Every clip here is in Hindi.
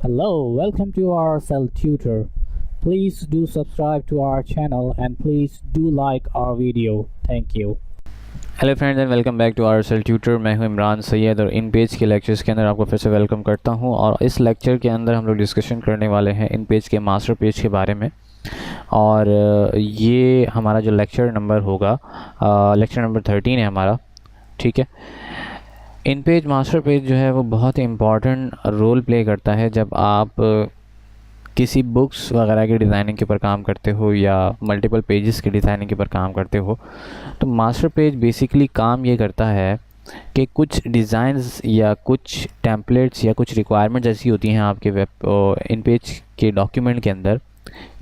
Hello, welcome to our Cell Tutor. Please do subscribe to our channel and please do like our video. Thank you. Hello friends and welcome back to our cell tutor. मैं हूं इमरान सैयद और इन पेज के लेक्चर्स के अंदर आपको फिर से वेलकम करता हूं। और इस लेक्चर के अंदर हम लोग डिस्कशन करने वाले हैं इन पेज के मास्टर पेज के बारे में। और ये हमारा जो लेक्चर नंबर होगा, लेक्चर नंबर 13 है हमारा। ठीक है, इन पेज मास्टर पेज जो है वो बहुत ही इम्पॉर्टेंट रोल प्ले करता है जब आप किसी बुक्स वगैरह की डिज़ाइनिंग के ऊपर काम करते हो या मल्टीपल पेजेस की डिज़ाइनिंग के ऊपर काम करते हो। तो मास्टर पेज बेसिकली काम ये करता है कि कुछ डिज़ाइंस या कुछ टेम्पलेट्स या कुछ रिक्वायरमेंट्स ऐसी होती हैं आपके वेब इन पेज के डॉक्यूमेंट के अंदर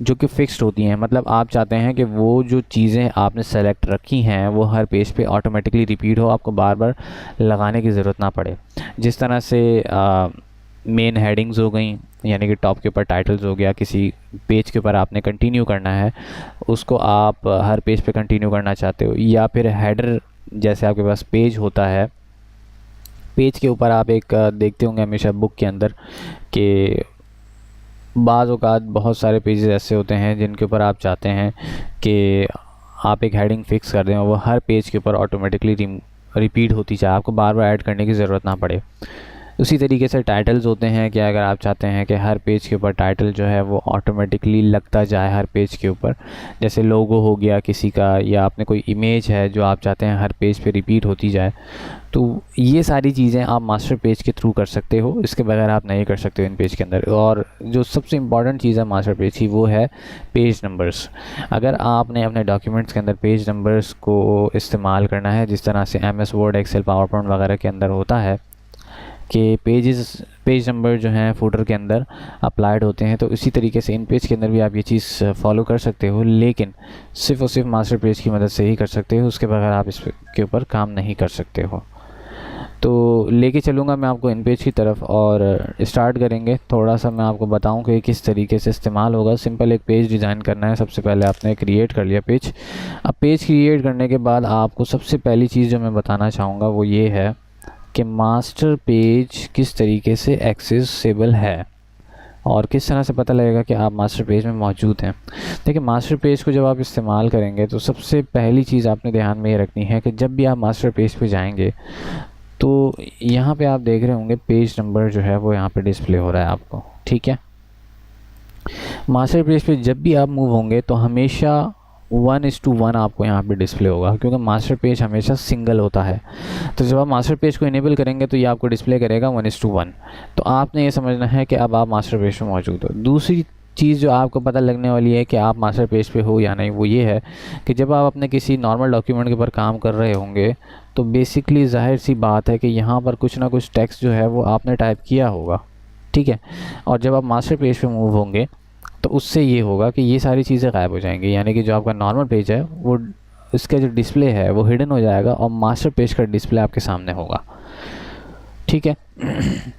जो कि फ़िक्स्ड होती हैं। मतलब आप चाहते हैं कि वो जो चीज़ें आपने सेलेक्ट रखी हैं वो हर पेज पे ऑटोमेटिकली रिपीट हो, आपको बार बार लगाने की ज़रूरत ना पड़े। जिस तरह से मेन हेडिंग्स हो गई, यानी कि टॉप के ऊपर टाइटल्स हो गया, किसी पेज के ऊपर आपने कंटिन्यू करना है, उसको आप हर पेज पे कंटिन्यू करना चाहते हो। या फिर हेडर, जैसे आपके पास पेज होता है, पेज के ऊपर आप एक देखते होंगे हमेशा बुक के अंदर कि बाज़ औक़ात बहुत सारे पेजेस ऐसे होते हैं जिनके ऊपर आप चाहते हैं कि आप एक हेडिंग फ़िक्स कर दें और वो हर पेज के ऊपर ऑटोमेटिकली रिपीट होती जाए, आपको बार बार ऐड करने की ज़रूरत ना पड़े। उसी तरीके से टाइटल्स होते हैं कि अगर आप चाहते हैं कि हर पेज के ऊपर टाइटल जो है वो ऑटोमेटिकली लगता जाए हर पेज के ऊपर, जैसे लोगो हो गया किसी का, या आपने कोई इमेज है जो आप चाहते हैं हर पेज पे रिपीट होती जाए, तो ये सारी चीज़ें आप मास्टर पेज के थ्रू कर सकते हो। इसके बगैर आप नहीं कर सकते हो इन पेज के अंदर। और जो सबसे इम्पॉर्टेंट चीज़ है मास्टर पेज की वो है पेज नंबर्स। अगर आपने अपने डॉक्यूमेंट्स के अंदर पेज नंबर्स को इस्तेमाल करना है, जिस तरह से MS Word, Excel, PowerPoint वगैरह के अंदर होता है कि पेज नंबर जो हैं फूटर के अंदर अप्लाइड होते हैं, तो इसी तरीके से इन पेज के अंदर भी आप ये चीज़ फॉलो कर सकते हो, लेकिन सिर्फ़ और सिर्फ मास्टर पेज की मदद से ही कर सकते हो। उसके बगैर आप इसके ऊपर काम नहीं कर सकते हो। तो लेके चलूँगा मैं आपको इन पेज की तरफ और स्टार्ट करेंगे। थोड़ा सा मैं आपको बताऊं कि किस तरीके से इस्तेमाल होगा। सिंपल एक पेज डिज़ाइन करना है। सबसे पहले आपने क्रिएट कर लिया पेज। अब पेज क्रिएट करने के बाद आपको सबसे पहली चीज़ जो मैं बताना चाहूँगा वो ये है कि मास्टर पेज किस तरीके से एक्सेसिबल है और किस तरह से पता लगेगा कि आप मास्टर पेज में मौजूद हैं। देखिए, मास्टर पेज को जब आप इस्तेमाल करेंगे तो सबसे पहली चीज़ आपने ध्यान में ये रखनी है कि जब भी आप मास्टर पेज पे जाएंगे तो यहाँ पे आप देख रहे होंगे पेज नंबर जो है वो यहाँ पे डिस्प्ले हो रहा है आपको। ठीक है, मास्टर पेज पे जब भी आप मूव होंगे तो हमेशा 1:1 आपको यहाँ पे डिस्प्ले होगा, क्योंकि मास्टर पेज हमेशा सिंगल होता है। तो जब आप मास्टर पेज को इनेबल करेंगे तो ये आपको डिस्प्ले करेगा 1:1। तो आपने ये समझना है कि अब आप मास्टर पेज पे मौजूद हो। दूसरी चीज़ जो आपको पता लगने वाली है कि आप मास्टर पेज पे हो या नहीं, वो ये है कि जब आप अपने किसी नॉर्मल डॉक्यूमेंट के ऊपर काम कर रहे होंगे तो बेसिकली ज़ाहिर सी बात है कि यहाँ पर कुछ ना कुछ टेक्स्ट जो है वो आपने टाइप किया होगा। ठीक है, और जब आप मास्टर पेज पे मूव होंगे तो उससे ये होगा कि ये सारी चीज़ें गायब हो जाएंगी, यानी कि जो आपका नॉर्मल पेज है वो इसका जो डिस्प्ले है वो हिडन हो जाएगा और मास्टर पेज का डिस्प्ले आपके सामने होगा। ठीक है,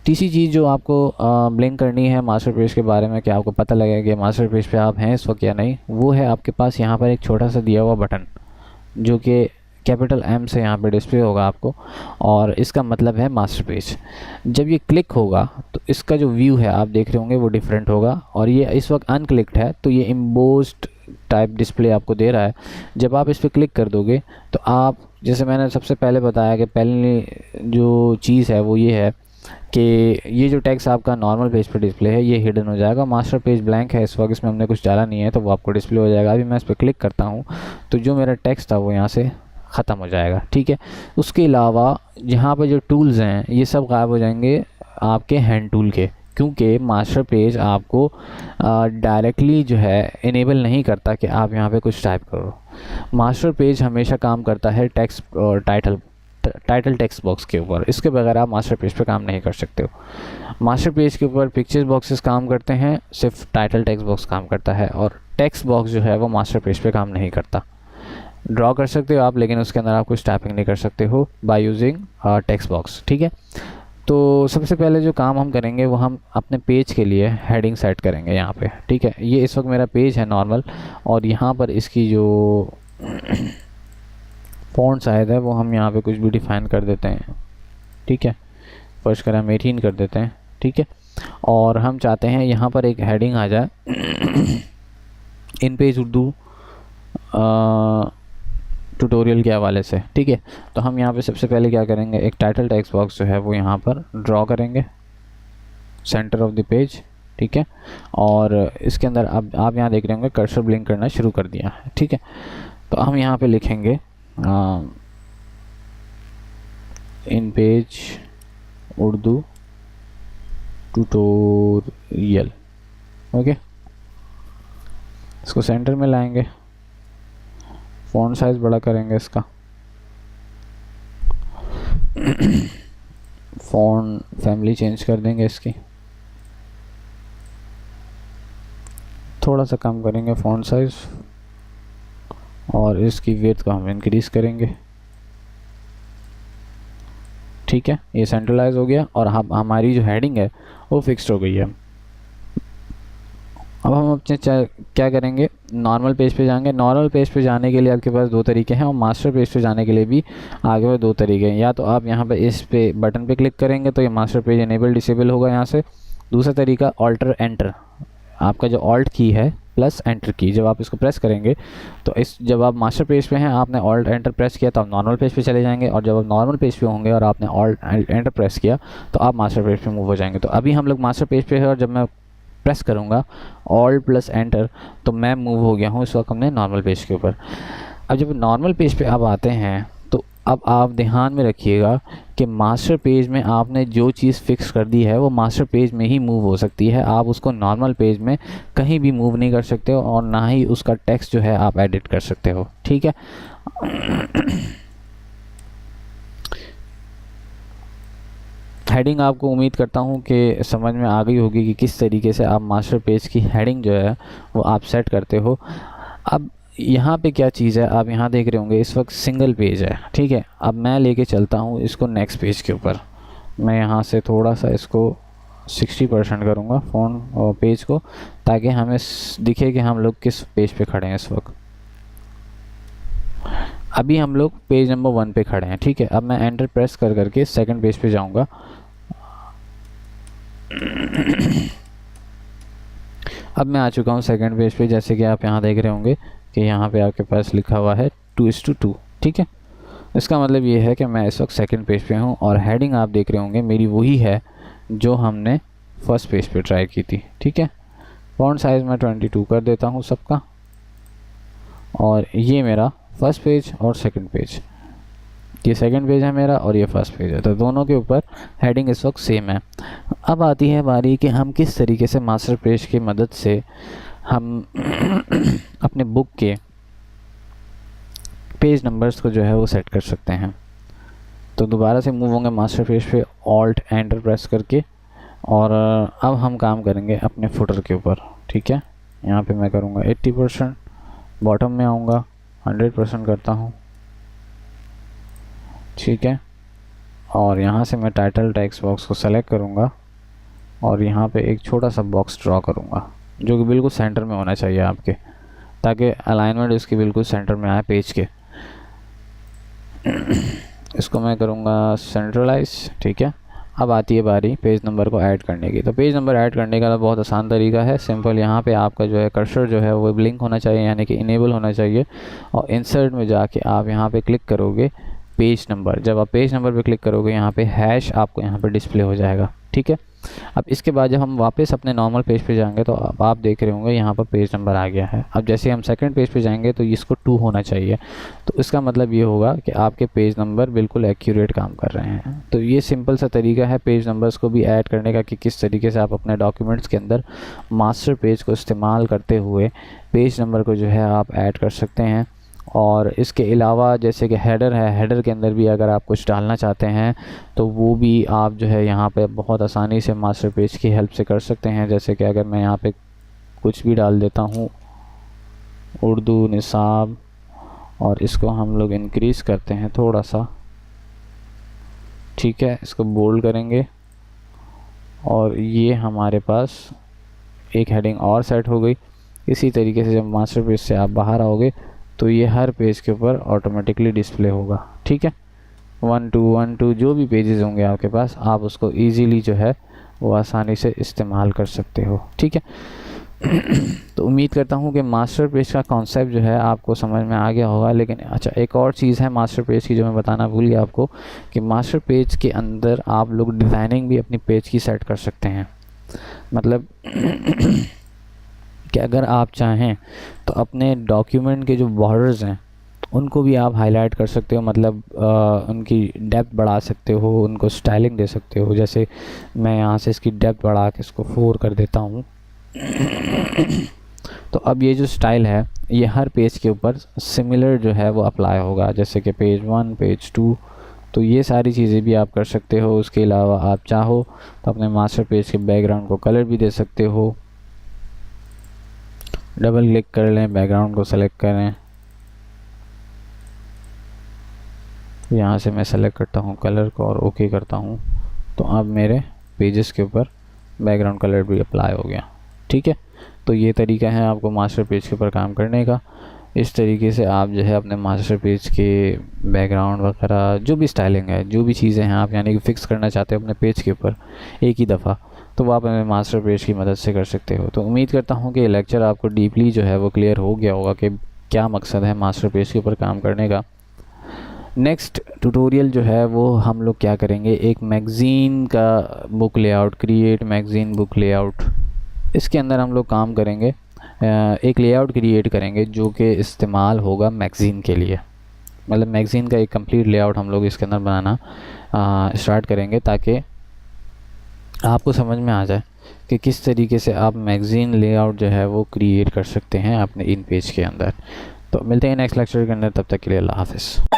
तीसरी चीज़ जो आपको ब्लिंक करनी है मास्टर पेज के बारे में कि आपको पता लगेगा कि मास्टर पेज पे आप हैं इस वक्त या नहीं, वो है आपके पास यहाँ पर एक छोटा सा दिया हुआ बटन जो कि कैपिटल M से यहाँ पे डिस्प्ले होगा आपको, और इसका मतलब है मास्टर पेज। जब ये क्लिक होगा तो इसका जो व्यू है आप देख रहे होंगे वो डिफरेंट होगा, और ये इस वक्त अनक्लिक्ड है तो ये एम्बोस्ड टाइप डिस्प्ले आपको दे रहा है। जब आप इस पर क्लिक कर दोगे तो आप, जैसे मैंने सबसे पहले बताया कि पहली जो चीज़ है वो ये है कि ये जो टेक्स्ट आपका नॉर्मल पेज पर डिस्प्ले है ये हिडन हो जाएगा। मास्टर पेज ब्लैंक है इस वक्त, इसमें हमने कुछ डाला नहीं है तो वो आपको डिस्प्ले हो जाएगा। अभी मैं इस पर क्लिक करता हूँ तो जो मेरा टेक्स्ट था वो यहाँ से ख़त्म हो जाएगा। ठीक है, उसके अलावा यहाँ पर जो टूल्स हैं ये सब गायब हो जाएंगे आपके हैंड टूल के, क्योंकि मास्टर पेज आपको डायरेक्टली जो है इनेबल नहीं करता कि आप यहाँ पे कुछ टाइप करो। मास्टर पेज हमेशा काम करता है टेक्स्ट और टाइटल टेक्स्ट बॉक्स के ऊपर। इसके बगैर आप मास्टर पेज पे काम नहीं कर सकते हो। मास्टर पेज के ऊपर पिक्चर्स बॉक्सेस काम करते हैं, सिर्फ टाइटल टेक्स्ट बॉक्स काम करता है, और टेक्स्ट बॉक्स जो है वो मास्टर पेज पे काम नहीं करता। ड्रॉ कर सकते हो आप, लेकिन उसके अंदर आप कुछ टाइपिंग नहीं कर सकते हो बाय यूजिंग टेक्स्ट बॉक्स। ठीक है, तो सबसे पहले जो काम हम करेंगे वो हम अपने पेज के लिए हेडिंग सेट करेंगे यहाँ पे। ठीक है, ये इस वक्त मेरा पेज है नॉर्मल, और यहाँ पर इसकी जो फ़ॉन्ट साइज़ है वो हम यहाँ पे कुछ भी डिफ़ाइन कर देते हैं। ठीक है, फर्स्ट कलर हम 18 कर देते हैं। ठीक है। और हम चाहते हैं यहाँ पर एक हेडिंग आ जाए इन पेज उर्दू ट्यूटोरियल के हवाले से, ठीक है। तो हम यहाँ पे सबसे पहले क्या करेंगे, एक टाइटल टेक्स्ट बॉक्स जो है वो यहाँ पर ड्रॉ करेंगे सेंटर ऑफ द पेज, ठीक है। और इसके अंदर अब आप यहाँ देख रहे होंगे कर्सर ब्लिंक करना शुरू कर दिया है, ठीक है। तो हम यहाँ पे लिखेंगे इन पेज उर्दू ट्यूटोरियल, ओके। इसको सेंटर में लाएंगे, फ़ॉन्ट साइज़ बड़ा करेंगे इसका, फ़ॉन्ट फैमिली चेंज कर देंगे इसकी, थोड़ा सा कम करेंगे फ़ॉन्ट साइज़, और इसकी विड्थ को हम इंक्रीज़ करेंगे, ठीक है। ये सेंट्रलाइज हो गया और हमारी जो हेडिंग है वो फिक्स्ड हो गई है। अब हम अपने क्या करेंगे, नॉर्मल पेज पे जाएंगे। नॉर्मल पेज पे जाने के लिए आपके पास दो तरीके हैं और मास्टर पेज पे जाने के लिए भी आगे में दो तरीके हैं। या तो आप यहाँ पे इस पे बटन पे क्लिक करेंगे तो ये मास्टर पेज इनेबल डिसेबल होगा यहाँ से। दूसरा तरीका ऑल्टर एंटर, आपका जो ऑल्ट की है प्लस एंटर की, जब आप इसको प्रेस करेंगे तो जब आप मास्टर पेज पे हैं आपने ऑल्ट एंटर प्रेस किया तो आप नॉर्मल पेज पे चले जाएंगे, और जब आप नॉर्मल पेज पे होंगे और आपने ऑल्ट एंटर प्रेस किया तो आप मास्टर पेज पे मूव हो जाएंगे। तो अभी हम लोग मास्टर पेज पे है और जब मैं प्रेस करूँगा ऑल्ट प्लस एंटर तो मैं मूव हो गया हूँ इस वक्त हमने नॉर्मल पेज के ऊपर। अब जब नॉर्मल पेज पे आप आते हैं तो अब आप ध्यान में रखिएगा कि मास्टर पेज में आपने जो चीज़ फिक्स कर दी है वो मास्टर पेज में ही मूव हो सकती है, आप उसको नॉर्मल पेज में कहीं भी मूव नहीं कर सकते हो और ना ही उसका टेक्स्ट जो है आप एडिट कर सकते हो, ठीक है। हेडिंग आपको उम्मीद करता हूँ कि समझ में आ गई होगी कि किस तरीके से आप मास्टर पेज की हेडिंग जो है वो आप सेट करते हो। अब यहाँ पे क्या चीज़ है, आप यहाँ देख रहे होंगे इस वक्त सिंगल पेज है, ठीक है। अब मैं लेके चलता हूँ इसको नेक्स्ट पेज के ऊपर। मैं यहाँ से थोड़ा सा इसको 60% करूँगा फ़ॉन्ट और पेज को, ताकि हमें दिखे कि हम लोग किस पेज पे खड़े हैं इस वक्त। अभी हम लोग पेज नंबर 1 पे खड़े हैं, ठीक है। अब मैं एंटर प्रेस कर करके सेकंड पेज पे जाऊँगा। अब मैं आ चुका हूँ सेकंड पेज पे, जैसे कि आप यहाँ देख रहे होंगे कि यहाँ पे आपके पास लिखा हुआ है 2:2, ठीक है। इसका मतलब ये है कि मैं इस वक्त सेकंड पेज पे हूँ और हेडिंग आप देख रहे होंगे मेरी वही है जो हमने फर्स्ट पेज पे ट्राई की थी, ठीक है। फॉन्ट साइज़ मैं 22 कर देता हूँ सबका, और ये मेरा फर्स्ट पेज और सेकंड पेज, ये सेकंड पेज है मेरा और ये फर्स्ट पेज है, तो दोनों के ऊपर हेडिंग इस वक्त सेम है। अब आती है बारी कि हम किस तरीके से मास्टर पेज की मदद से हम अपने बुक के पेज नंबर्स को जो है वो सेट कर सकते हैं। तो दोबारा से मूव होंगे मास्टर पेज पे ऑल्ट एंटर प्रेस करके, और अब हम काम करेंगे अपने फुटर के ऊपर, ठीक है। यहाँ पे मैं करूँगा 80%, बॉटम में आऊँगा 100% करता हूँ, ठीक है। और यहाँ से मैं टाइटल टेक्स्ट बॉक्स को सेलेक्ट करूँगा और यहाँ पे एक छोटा सा बॉक्स ड्रॉ करूँगा जो कि बिल्कुल सेंटर में होना चाहिए आपके, ताकि अलाइनमेंट इसकी बिल्कुल सेंटर में आए पेज के। इसको मैं करूँगा सेंट्रलाइज, ठीक है। अब आती है बारी पेज नंबर को ऐड करने की। तो पेज नंबर ऐड करने का बहुत आसान तरीका है, सिंपल। यहाँ पे आपका जो है कर्सर जो है वो ब्लिंक होना चाहिए, यानी कि इनेबल होना चाहिए, और इंसर्ट में जाके आप यहाँ पे क्लिक करोगे पेज नंबर। जब आप पेज नंबर पे क्लिक करोगे यहाँ पे हैश आपको यहाँ पे डिस्प्ले हो जाएगा, ठीक है। अब इसके बाद जब हम वापस अपने नॉर्मल पेज पे जाएंगे तो अब आप देख रहे होंगे यहाँ पर पेज नंबर आ गया है। अब जैसे हम सेकंड पेज पे जाएंगे तो इसको 2 होना चाहिए, तो इसका मतलब ये होगा कि आपके पेज नंबर बिल्कुल एक्यूरेट काम कर रहे हैं। तो ये सिंपल सा तरीका है पेज नंबर्स को भी ऐड करने का कि किस तरीके से आप अपने डॉक्यूमेंट्स के अंदर मास्टर पेज को इस्तेमाल करते हुए पेज नंबर को जो है आप ऐड कर सकते हैं। और इसके अलावा जैसे कि हेडर है, हेडर के अंदर भी अगर आप कुछ डालना चाहते हैं तो वो भी आप जो है यहाँ पे बहुत आसानी से मास्टर पेज की हेल्प से कर सकते हैं। जैसे कि अगर मैं यहाँ पे कुछ भी डाल देता हूँ उर्दू निसाब, और इसको हम लोग इंक्रीज़ करते हैं थोड़ा सा, ठीक है। इसको बोल्ड करेंगे और ये हमारे पास एक हेडिंग और सेट हो गई। इसी तरीके से जब मास्टर पेज से आप बाहर आओगे तो ये हर पेज के ऊपर ऑटोमेटिकली डिस्प्ले होगा, ठीक है। 1 2 1 2 जो भी पेजेस होंगे आपके पास, आप उसको इजीली जो है वो आसानी से इस्तेमाल कर सकते हो। ठीक है, तो उम्मीद करता हूँ कि मास्टर पेज का कॉन्सेप्ट जो है आपको समझ में आ गया होगा। लेकिन अच्छा, एक और चीज़ है मास्टर पेज की जो मैं बताना भूल गया आपको, कि मास्टर पेज के अंदर आप लोग डिज़ाइनिंग भी अपनी पेज की सेट कर सकते हैं। मतलब कि अगर आप चाहें तो अपने डॉक्यूमेंट के जो बॉर्डर्स हैं उनको भी आप हाईलाइट कर सकते हो, मतलब उनकी डेप्थ बढ़ा सकते हो, उनको स्टाइलिंग दे सकते हो। जैसे मैं यहाँ से इसकी डेप्थ बढ़ा के इसको 4 कर देता हूँ। तो अब ये जो स्टाइल है ये हर पेज के ऊपर सिमिलर जो है वो अप्लाई होगा, जैसे कि पेज 1, पेज 2। तो ये सारी चीज़ें भी आप कर सकते हो। उसके अलावा आप चाहो तो अपने मास्टर पेज के बैकग्राउंड को कलर भी दे सकते हो। डबल क्लिक कर लें, बैकग्राउंड को सेलेक्ट करें, यहाँ से मैं सेलेक्ट करता हूँ कलर को और ओके करता हूँ। तो अब मेरे पेजेस के ऊपर बैकग्राउंड कलर भी अप्लाई हो गया। ठीक है, तो ये तरीका है आपको मास्टर पेज के ऊपर काम करने का। इस तरीके से आप जो है अपने मास्टर पेज के बैकग्राउंड वगैरह जो भी स्टाइलिंग है, जो भी चीज़ें हैं आप यानी कि फ़िक्स करना चाहते हो अपने पेज के ऊपर एक ही दफ़ा, तो वो आप अपने मास्टर पेज की मदद से कर सकते हो। तो उम्मीद करता हूँ कि ये लेक्चर आपको डीपली जो है वो क्लियर हो गया होगा कि क्या मकसद है मास्टर पेज के ऊपर काम करने का। नेक्स्ट ट्यूटोरियल जो है वो हम लोग क्या करेंगे, एक मैगज़ीन का book layout, create magazine book layout. इसके अंदर हम लोग काम करेंगे, एक लेआउट क्रिएट करेंगे जो कि इस्तेमाल होगा मैगज़ीन के लिए। मतलब मैगज़ीन का एक कंप्लीट लेआउट हम लोग इसके अंदर बनाना स्टार्ट करेंगे, ताकि आपको समझ में आ जाए कि किस तरीके से आप मैगज़ीन लेआउट जो है वो क्रिएट कर सकते हैं अपने इन पेज के अंदर। तो मिलते हैं नेक्स्ट लेक्चर के अंदर, तब तक के लिए अल्लाह हाफ़िज़।